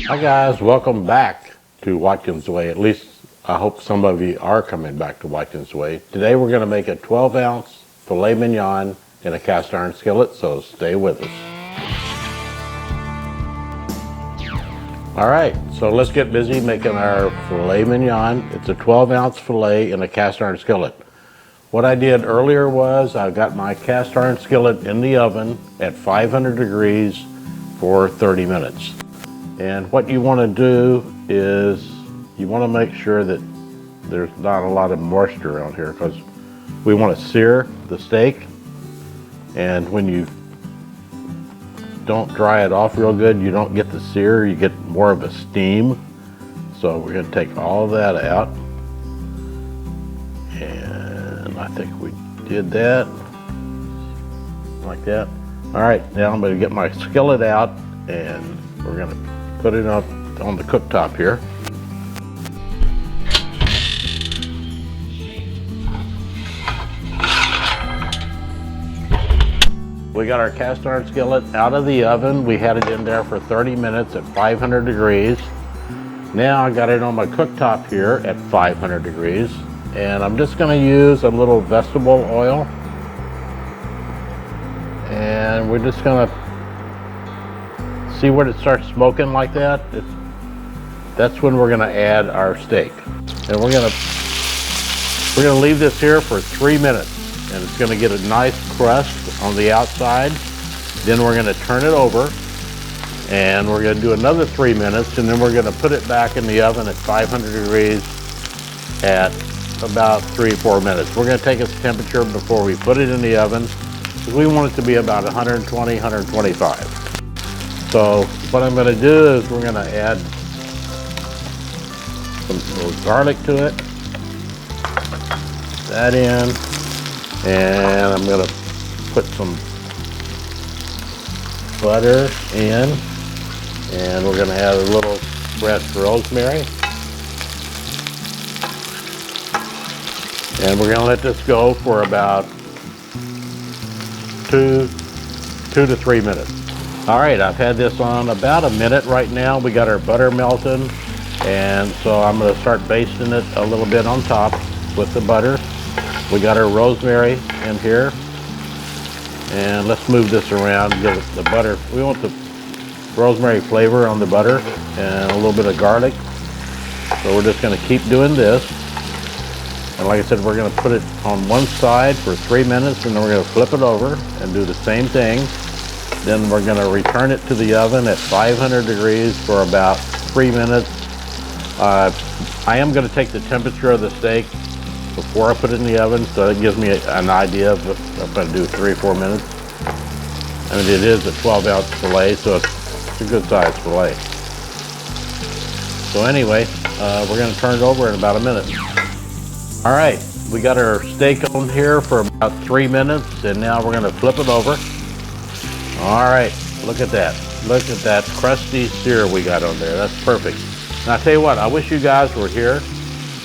Hi guys, welcome back to Watkins Way. At least I hope some of you are coming back to Watkins Way. Today we're going to make a 12-ounce filet mignon in a cast iron skillet, so stay with us. All right, so let's get busy making our filet mignon. It's a 12-ounce filet in a cast iron skillet. What I did earlier was I got my cast iron skillet in the oven at 500 degrees for 30 minutes. And what you want to do is you want to make sure that there's not a lot of moisture on here, because we want to sear the steak, and when you don't dry it off real good, you don't get the sear, you get more of a steam. So we're going to take all that out, and I think we did that like that. All right, now I'm going to get my skillet out, and we're going to put it up on the cooktop here. We got our cast iron skillet out of the oven. We had it in there for 30 minutes at 500 degrees. Now I got it on my cooktop here at 500 degrees. And I'm just gonna use a little vegetable oil. And we're just gonna see when it starts smoking like that. That's when we're gonna add our steak. And we're gonna leave this here for 3 minutes. And it's gonna get a nice crust on the outside. Then we're gonna turn it over, and we're gonna do another 3 minutes, and then we're gonna put it back in the oven at 500 degrees at about 3-4 minutes. We're gonna take its temperature before we put it in the oven, because we want it to be about 120, 125. So what I'm gonna do is we're gonna add some little garlic to it, that in, and I'm gonna put some butter in, and we're gonna add a little fresh rosemary, and we're gonna let this go for about 2 to 3 minutes. All right, I've had this on about a minute right now. We got our butter melting, and so I'm gonna start basting it a little bit on top with the butter. We got our rosemary in here, and let's move this around, give it the butter. We want the rosemary flavor on the butter and a little bit of garlic. So we're just gonna keep doing this. And like I said, we're gonna put it on one side for 3 minutes, and then we're gonna flip it over and do the same thing. Then we're gonna return it to the oven at 500 degrees for about 3 minutes. I am gonna take the temperature of the steak before I put it in the oven, so it gives me an idea of if I'm going to do 3 or 4 minutes. I mean, it is a 12-ounce filet, so it's a good size filet. So anyway, we're going to turn it over in about a minute. All right, we got our steak on here for about 3 minutes, and now we're going to flip it over. All right, look at that. Look at that crusty sear we got on there. That's perfect. And I tell you what, I wish you guys were here.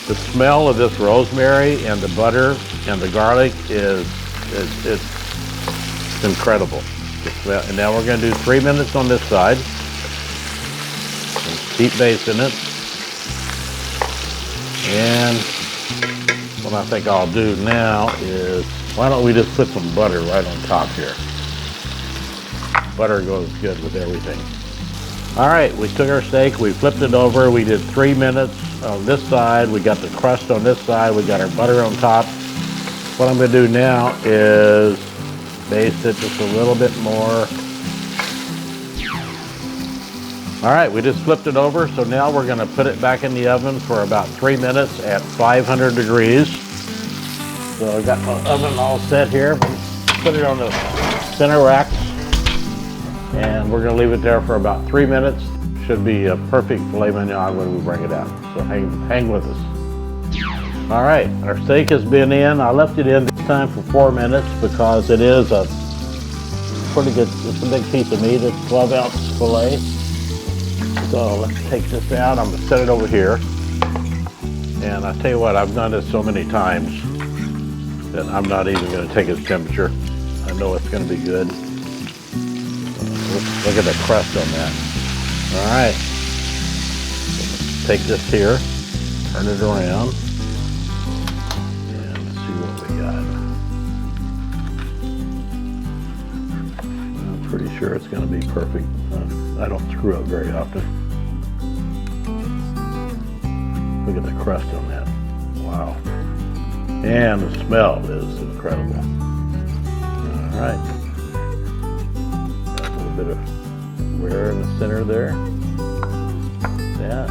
The smell of this rosemary and the butter and the garlic it's incredible. And now we're going to do 3 minutes on this side. And keep basting it. And what I think I'll do now is, why don't we just put some butter right on top here? Butter goes good with everything. All right, we took our steak, we flipped it over, we did 3 minutes on this side, we got the crust on this side, we got our butter on top. What I'm gonna do now is baste it just a little bit more. All right, we just flipped it over, so now we're gonna put it back in the oven for about 3 minutes at 500 degrees. So I got my oven all set here. Put it on the center rack, and we're gonna leave it there for about 3 minutes. Should be a perfect filet mignon when we bring it out. So hang with us. All right, our steak has been in. I left it in this time for 4 minutes because it is a pretty good, it's a big piece of meat. It's 12-ounce filet. So let's take this out. I'm gonna set it over here. And I tell you what, I've done this so many times that I'm not even gonna take its temperature. I know it's gonna be good. Look at the crust on that. All right, take this here, turn it around, and see what we got. I'm pretty sure it's going to be perfect. I don't screw up very often. Look at the crust on that. Wow. And the smell is incredible. All right. Got a little bit of wear in the center there. That.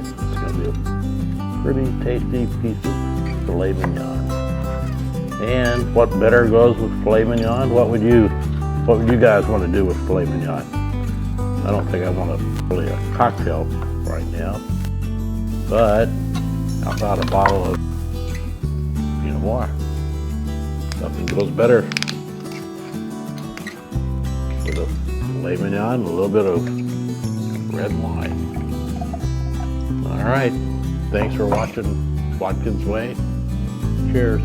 It's going to be a pretty tasty piece of filet mignon. And what better goes with filet mignon? What would you guys want to do with filet mignon? I don't think I want really a cocktail right now, but how about a bottle of Pinot Noir? Nothing goes better with a filet mignon, a little bit of red wine. All right, thanks for watching Watkins Way. Cheers.